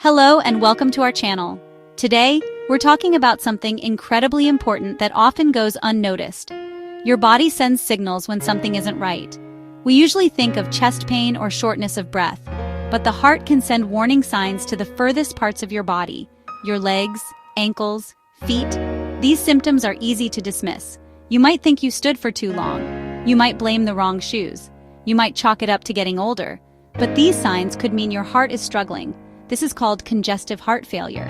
Hello and welcome to our channel. Today, we're talking about something incredibly important that often goes unnoticed. Your body sends signals when something isn't right. We usually think of chest pain or shortness of breath, but the heart can send warning signs to the furthest parts of your body, your legs, ankles, feet. These symptoms are easy to dismiss. You might think you stood for too long. You might blame the wrong shoes. You might chalk it up to getting older. But these signs could mean your heart is struggling. This is called congestive heart failure.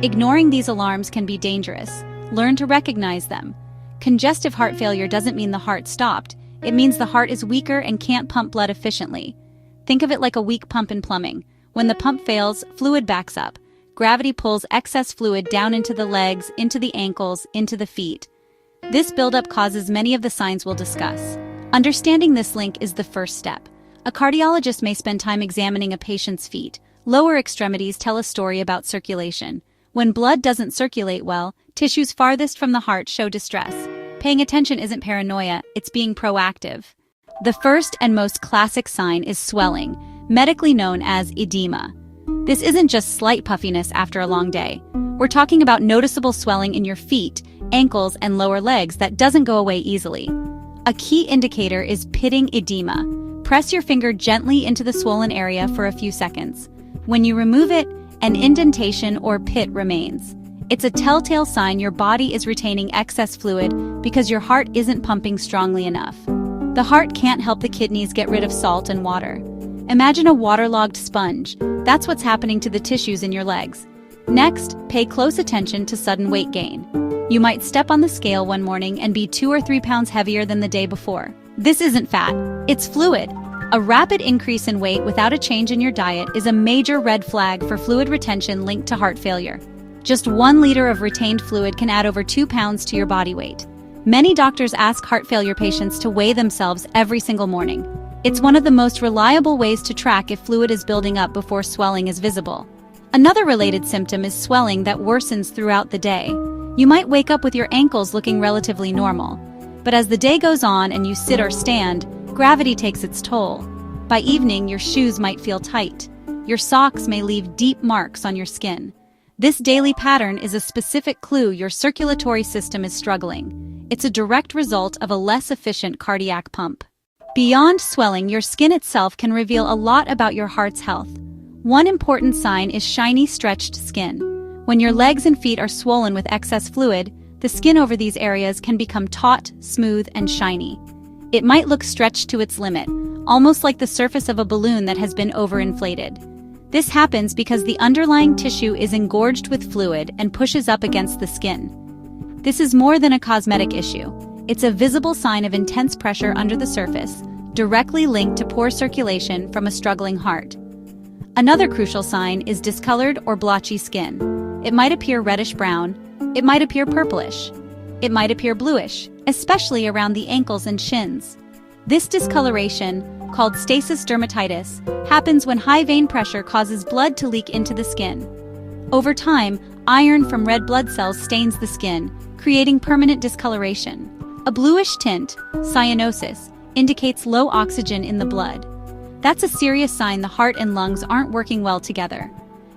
Ignoring these alarms can be dangerous. Learn to recognize them. Congestive heart failure doesn't mean the heart stopped. It means the heart is weaker and can't pump blood efficiently. Think of it like a weak pump in plumbing. When the pump fails, fluid backs up. Gravity pulls excess fluid down into the legs, into the ankles, into the feet. This buildup causes many of the signs we'll discuss. Understanding this link is the first step. A cardiologist may spend time examining a patient's feet. Lower extremities tell a story about circulation. When blood doesn't circulate well, tissues farthest from the heart show distress. Paying attention isn't paranoia, it's being proactive. The first and most classic sign is swelling, medically known as edema. This isn't just slight puffiness after a long day. We're talking about noticeable swelling in your feet, ankles, and lower legs that doesn't go away easily. A key indicator is pitting edema. Press your finger gently into the swollen area for a few seconds. When you remove it, an indentation or pit remains. It's a telltale sign your body is retaining excess fluid because your heart isn't pumping strongly enough. The heart can't help the kidneys get rid of salt and water. Imagine a waterlogged sponge. That's what's happening to the tissues in your legs. Next, pay close attention to sudden weight gain. You might step on the scale one morning and be 2 or 3 pounds heavier than the day before. This isn't fat, it's fluid. A rapid increase in weight without a change in your diet is a major red flag for fluid retention linked to heart failure. Just 1 liter of retained fluid can add over 2 pounds to your body weight. Many doctors ask heart failure patients to weigh themselves every single morning. It's one of the most reliable ways to track if fluid is building up before swelling is visible. Another related symptom is swelling that worsens throughout the day. You might wake up with your ankles looking relatively normal. But as the day goes on and you sit or stand, gravity takes its toll. By evening, your shoes might feel tight. Your socks may leave deep marks on your skin. This daily pattern is a specific clue your circulatory system is struggling. It's a direct result of a less efficient cardiac pump. Beyond swelling, your skin itself can reveal a lot about your heart's health. One important sign is shiny, stretched skin. When your legs and feet are swollen with excess fluid, the skin over these areas can become taut, smooth, and shiny. It might look stretched to its limit, almost like the surface of a balloon that has been overinflated. This happens because the underlying tissue is engorged with fluid and pushes up against the skin. This is more than a cosmetic issue. It's a visible sign of intense pressure under the surface, directly linked to poor circulation from a struggling heart. Another crucial sign is discolored or blotchy skin. It might appear reddish-brown. It might appear purplish. It might appear bluish, especially around the ankles and shins. This discoloration, called stasis dermatitis, happens when high vein pressure causes blood to leak into the skin. Over time, iron from red blood cells stains the skin, creating permanent discoloration. A bluish tint, cyanosis, indicates low oxygen in the blood. That's a serious sign the heart and lungs aren't working well together.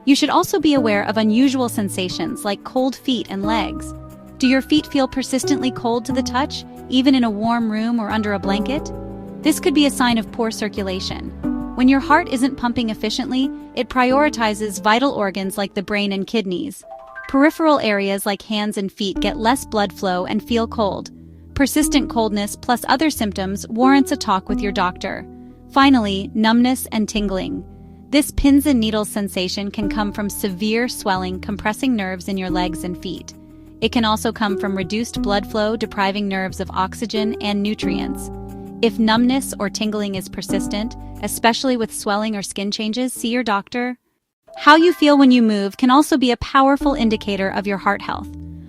You should also be aware of unusual sensations like cold feet and legs. Do your feet feel persistently cold to the touch, even in a warm room or under a blanket? This could be a sign of poor circulation. When your heart isn't pumping efficiently, it prioritizes vital organs like the brain and kidneys. Peripheral areas like hands and feet get less blood flow and feel cold. Persistent coldness plus other symptoms warrants a talk with your doctor. Finally, numbness and tingling. This pins and needles sensation can come from severe swelling compressing nerves in your legs and feet. It can also come from reduced blood flow depriving nerves of oxygen and nutrients. If numbness or tingling is persistent, especially with swelling or skin changes, see your doctor. How you feel when you move can also be a powerful indicator of your heart health.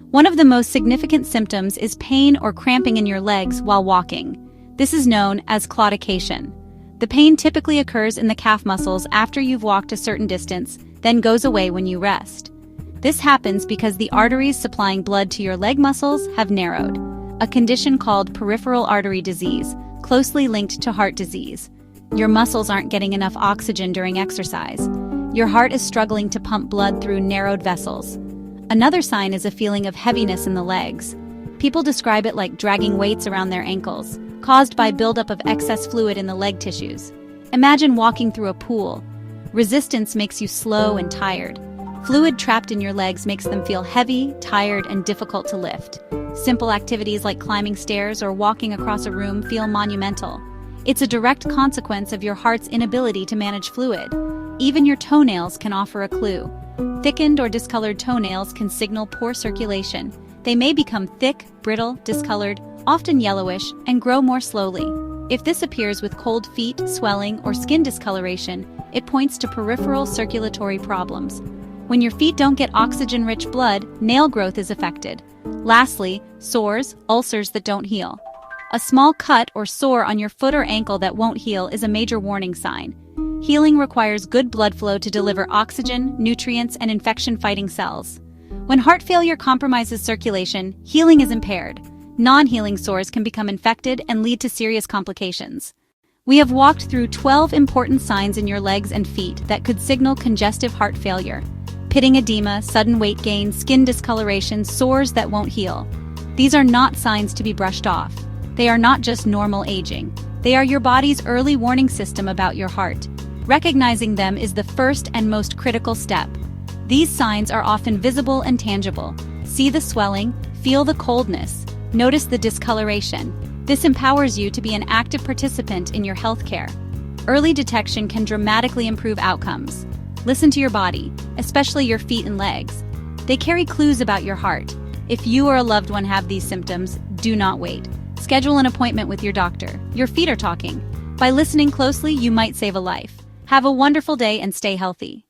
One of the most significant symptoms is pain or cramping in your legs while walking. This is known as claudication. The pain typically occurs in the calf muscles after you've walked a certain distance, then goes away when you rest. This happens because the arteries supplying blood to your leg muscles have narrowed, a condition called peripheral artery disease, closely linked to heart disease. Your muscles aren't getting enough oxygen during exercise. Your heart is struggling to pump blood through narrowed vessels. Another sign is a feeling of heaviness in the legs. People describe it like dragging weights around their ankles, caused by buildup of excess fluid in the leg tissues. Imagine walking through a pool. Resistance makes you slow and tired. Fluid trapped in your legs makes them feel heavy, tired, and difficult to lift. Simple activities like climbing stairs or walking across a room feel monumental. It's a direct consequence of your heart's inability to manage fluid. Even your toenails can offer a clue. Thickened or discolored toenails can signal poor circulation. They may become thick, brittle, discolored, often yellowish, and grow more slowly. If this appears with cold feet, swelling, or skin discoloration, it points to peripheral circulatory problems. When your feet don't get oxygen-rich blood, nail growth is affected. Lastly, sores, ulcers that don't heal. A small cut or sore on your foot or ankle that won't heal is a major warning sign. Healing requires good blood flow to deliver oxygen, nutrients, and infection-fighting cells. When heart failure compromises circulation, healing is impaired. Non-healing sores can become infected and lead to serious complications. We have walked through 12 important signs in your legs and feet that could signal congestive heart failure. Pitting edema, sudden weight gain, skin discoloration, sores that won't heal. These are not signs to be brushed off. They are not just normal aging. They are your body's early warning system about your heart. Recognizing them is the first and most critical step. These signs are often visible and tangible. See the swelling, feel the coldness, notice the discoloration. This empowers you to be an active participant in your healthcare. Early detection can dramatically improve outcomes. Listen to your body, especially your feet and legs. They carry clues about your heart. If you or a loved one have these symptoms, do not wait. Schedule an appointment with your doctor. Your feet are talking. By listening closely, you might save a life. Have a wonderful day and stay healthy.